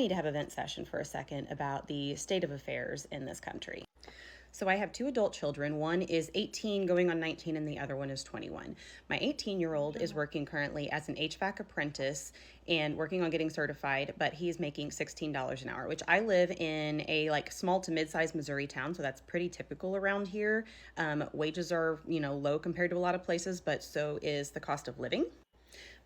need to have a vent session for a second about the state of affairs in this country. So I have two adult children. One is 18 going on 19 and the other one is 21. My 18-year-old is working currently as an HVAC apprentice and working on getting certified, but he's making $16 an hour, which I live in a small to mid-sized Missouri town, so that's pretty typical around here. Wages are, low compared to a lot of places, but so is the cost of living.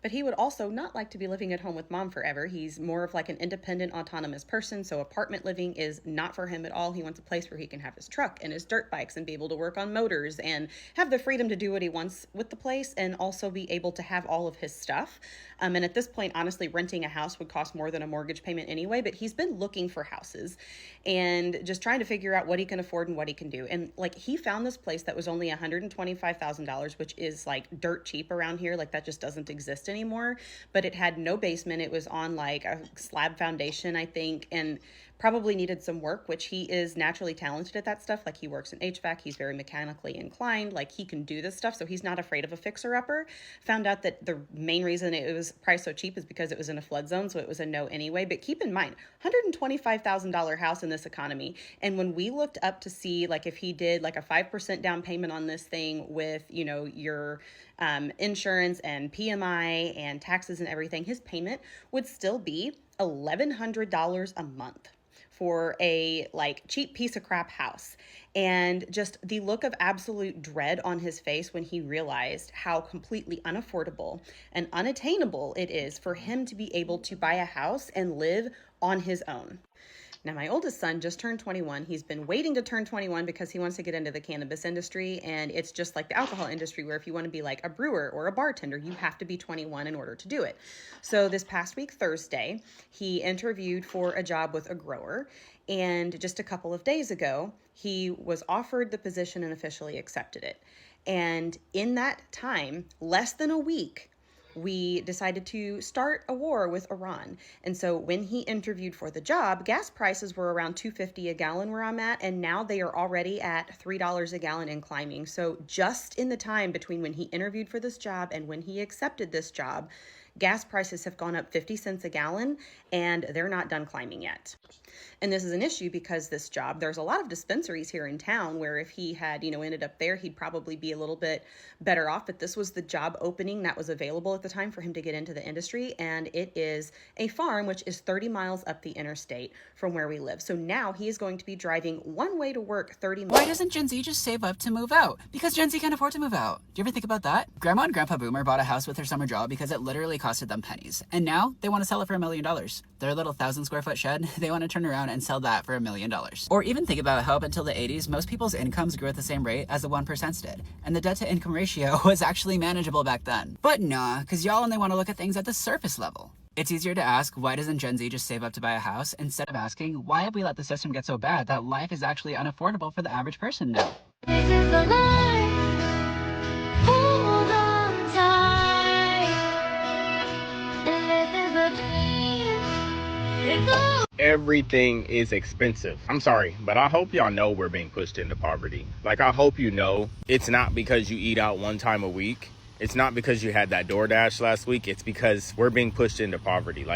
But he would also not like to be living at home with mom forever. He's more of an independent, autonomous person, so apartment living is not for him at all. He wants a place where he can have his truck and his dirt bikes and be able to work on motors and have the freedom to do what he wants with the place and also be able to have all of his stuff. And at this point, honestly, renting a house would cost more than a mortgage payment anyway, but he's been looking for houses and just trying to figure out what he can afford and what he can do. And he found this place that was only $125,000, which is dirt cheap around here. That just doesn't exist anymore, but it had no basement. It was on a slab foundation, I think, and probably needed some work, which he is naturally talented at that stuff. He works in HVAC. He's very mechanically inclined. He can do this stuff. So he's not afraid of a fixer-upper. Found out that the main reason it was priced so cheap is because it was in a flood zone. So it was a no anyway. But keep in mind, $125,000 house in this economy. And when we looked up to see if he did a 5% down payment on this thing with, your insurance and PMI and taxes and everything, his payment would still be $1,100 a month for a cheap piece of crap house. And just the look of absolute dread on his face when he realized how completely unaffordable and unattainable it is for him to be able to buy a house and live on his own. Now, my oldest son just turned 21. He's been waiting to turn 21 because he wants to get into the cannabis industry. And it's just like the alcohol industry, where if you want to be a brewer or a bartender, you have to be 21 in order to do it. So this past week, Thursday, he interviewed for a job with a grower. And just a couple of days ago, he was offered the position and officially accepted it. And in that time, less than a week, we decided to start a war with Iran. And so when he interviewed for the job, gas prices were around $2.50 a gallon where I'm at, and now they are already at $3 a gallon and climbing. So just in the time between when he interviewed for this job and when he accepted this job, gas prices have gone up 50 cents a gallon, and they're not done climbing yet. And this is an issue because this job, there's a lot of dispensaries here in town where if he had, ended up there, he'd probably be a little bit better off. But this was the job opening that was available at the time for him to get into the industry. And it is a farm, which is 30 miles up the interstate from where we live. So now he is going to be driving one way to work 30 miles. Why doesn't Gen Z just save up to move out? Because Gen Z can't afford to move out. Do you ever think about that? Grandma and Grandpa Boomer bought a house with their summer job because it literally costed them pennies. And now they want to sell it for $1 million. Their little 1,000-square-foot shed, they want to turn around and sell that for $1 million. Or even think about how up until the 80s, most people's incomes grew at the same rate as the 1% did. And the debt-to-income ratio was actually manageable back then. But nah, because y'all only want to look at things at the surface level. It's easier to ask, why doesn't Gen Z just save up to buy a house, instead of asking, why have we let the system get so bad that life is actually unaffordable for the average person now? This is the life. Hold on tight. This is the dream. It's all. Everything is expensive. I'm sorry, but I hope y'all know we're being pushed into poverty. I hope you know it's not because you eat out one time a week. It's not because you had that DoorDash last week. It's because we're being pushed into poverty.